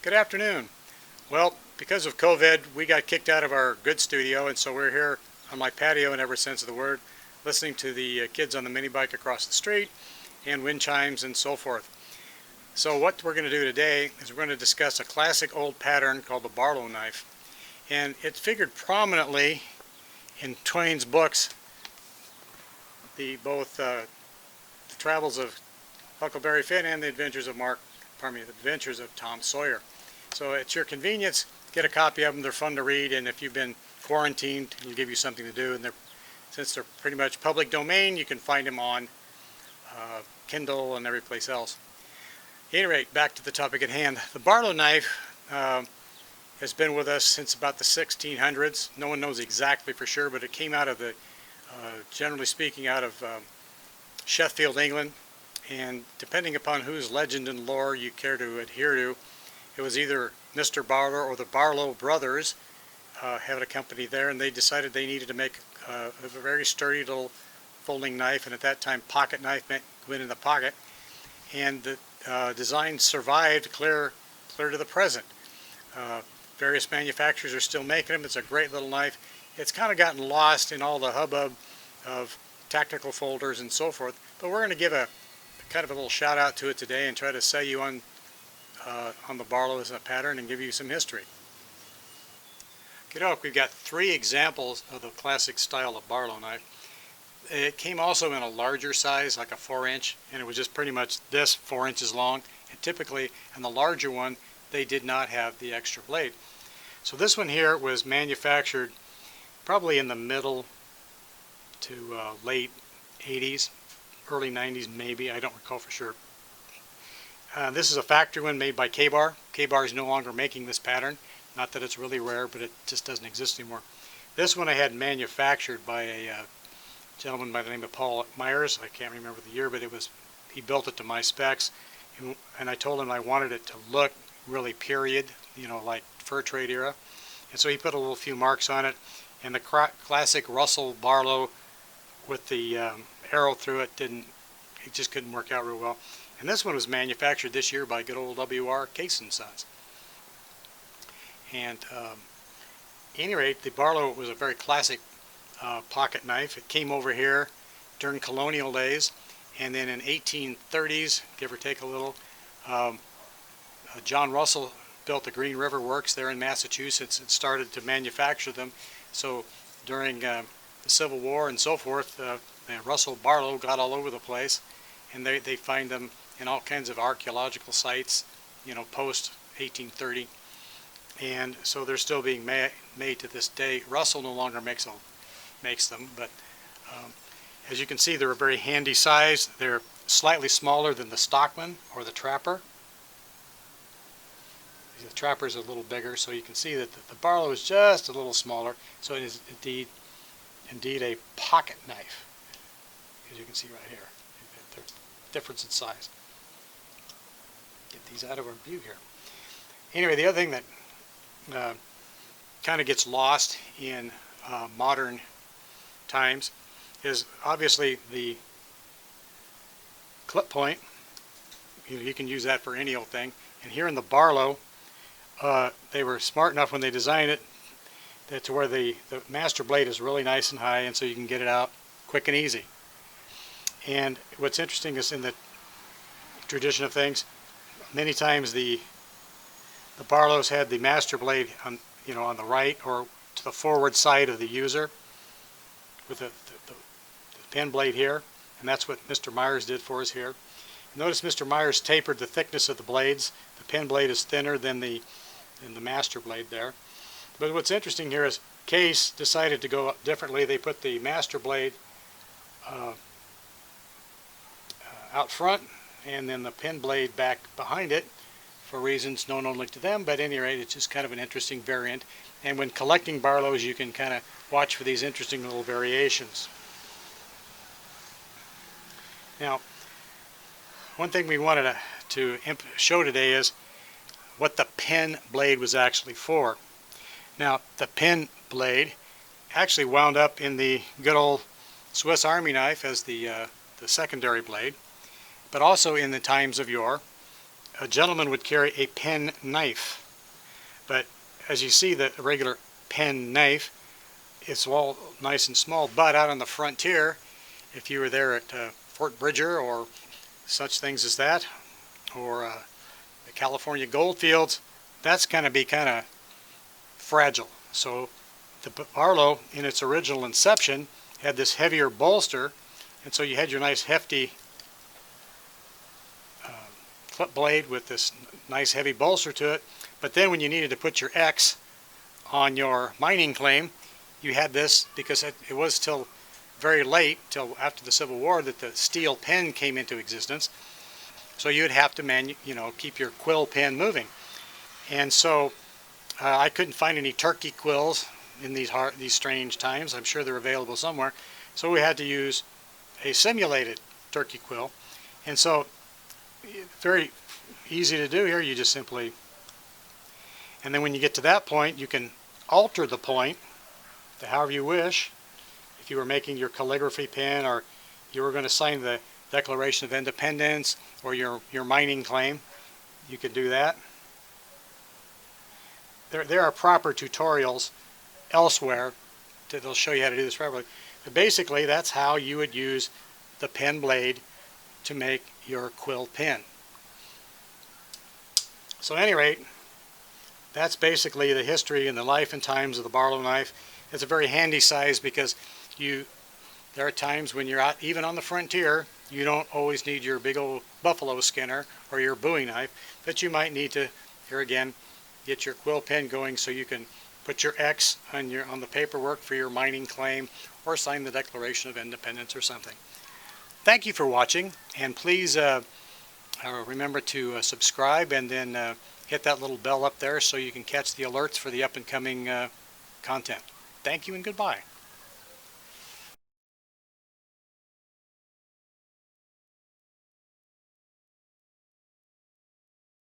Good afternoon. Well, because of COVID, we got kicked out of our good studio, and so we're here on my patio in every sense of the word, listening to the kids on the mini bike across the street and wind chimes and so forth. So what we're going to do today is we're going to discuss a classic old pattern called the Barlow Knife. And it figured prominently in Twain's books, the Travels of Huckleberry Finn and the Adventures of Tom Sawyer. So at your convenience, get a copy of them. They're fun to read, and if you've been quarantined, it'll give you something to do. And since they're pretty much public domain, you can find them on Kindle and every place else. At any rate, back to the topic at hand. The Barlow Knife has been with us since about the 1600s. No one knows exactly for sure, but it came out of generally speaking, out of Sheffield, England. And depending upon whose legend and lore you care to adhere to, it was either Mr. Barlow or the Barlow brothers had a company there, and they decided they needed to make a very sturdy little folding knife, and at that time pocket knife meant go in the pocket, and the design survived clear to the present. Various manufacturers are still making them. It's a great little knife. It's kind of gotten lost in all the hubbub of tactical folders and so forth, but we're going to give a kind of a little shout out to it today and try to sell you on the Barlow as a pattern and give you some history. We've got three examples of the classic style of Barlow knife. It came also in a larger size, like a 4-inch, and it was just pretty much this 4 inches long. And typically, in the larger one, they did not have the extra blade. So this one here was manufactured probably in the middle to late 80s, early 90s maybe, I don't recall for sure. This is a factory one made by K-Bar. K-Bar is no longer making this pattern. Not that it's really rare, but it just doesn't exist anymore. This one I had manufactured by a gentleman by the name of Paul Myers. I can't remember the year, but he built it to my specs. And I told him I wanted it to look really period, like fur trade era. And so he put a little few marks on it. And the classic Russell Barlow with the arrow through it just couldn't work out real well. And this one was manufactured this year by good old W.R. Case & Sons. And at any rate, the Barlow was a very classic pocket knife. It came over here during colonial days, and then in 1830s, give or take a little, John Russell built the Green River Works there in Massachusetts and started to manufacture them. So during the Civil War and so forth, Russell Barlow got all over the place, and they find them in all kinds of archaeological sites, post 1830, and so they're still being made to this day. Russell no longer makes them, but as you can see, they're a very handy size. They're slightly smaller than the Stockman or the Trapper. The Trapper is a little bigger, so you can see that the Barlow is just a little smaller. So it is indeed a pocket knife, as you can see right here. There's difference in size. Get these out of our view here. Anyway, the other thing that kind of gets lost in modern times is obviously the clip point. You can use that for any old thing. And here in the Barlow, they were smart enough when they designed it that to where the master blade is really nice and high, and so you can get it out quick and easy. And what's interesting is in the tradition of things, many times the Barlows had the master blade on the right or to the forward side of the user with the pen blade here, and that's what Mr. Myers did for us here. Notice Mr. Myers tapered the thickness of the blades. The pen blade is thinner than the master blade there. But what's interesting here is Case decided to go differently. They put the master blade out front and then the pen blade back behind it for reasons known only to them, but at any rate, it's just kind of an interesting variant. And when collecting Barlows, you can kind of watch for these interesting little variations. Now, one thing we wanted to show today is what the pen blade was actually for. Now, the pen blade actually wound up in the good old Swiss Army knife as the secondary blade, but also in the times of yore, a gentleman would carry a pen knife. But as you see, the regular pen knife, it's all nice and small. But out on the frontier, if you were there at Fort Bridger or such things as that, or the California goldfields, that's going to be kind of fragile. So the Barlow, in its original inception, had this heavier bolster, and so you had your nice hefty clip blade with this nice heavy bolster to it. But then when you needed to put your X on your mining claim, you had this, because it was till very late, till after the Civil War, that the steel pen came into existence. So you'd have to keep your quill pen moving. And so I couldn't find any turkey quills in these strange times. I'm sure they're available somewhere. So we had to use a simulated turkey quill. And so very easy to do here. You just simply, and then when you get to that point, you can alter the point to however you wish. If you were making your calligraphy pen, or you were going to sign the Declaration of Independence, or your mining claim, you could do that. There are proper tutorials elsewhere that'll show you how to do this properly. But basically, that's how you would use the pen blade to make your quill pen. So at any rate, that's basically the history and the life and times of the Barlow knife. It's a very handy size because there are times when you're out, even on the frontier, you don't always need your big old buffalo skinner or your Bowie knife, but you might need to, here again, get your quill pen going so you can put your X on the paperwork for your mining claim, or sign the Declaration of Independence or something. Thank you for watching, and please remember to subscribe, and then hit that little bell up there so you can catch the alerts for the up and coming content. Thank you and goodbye.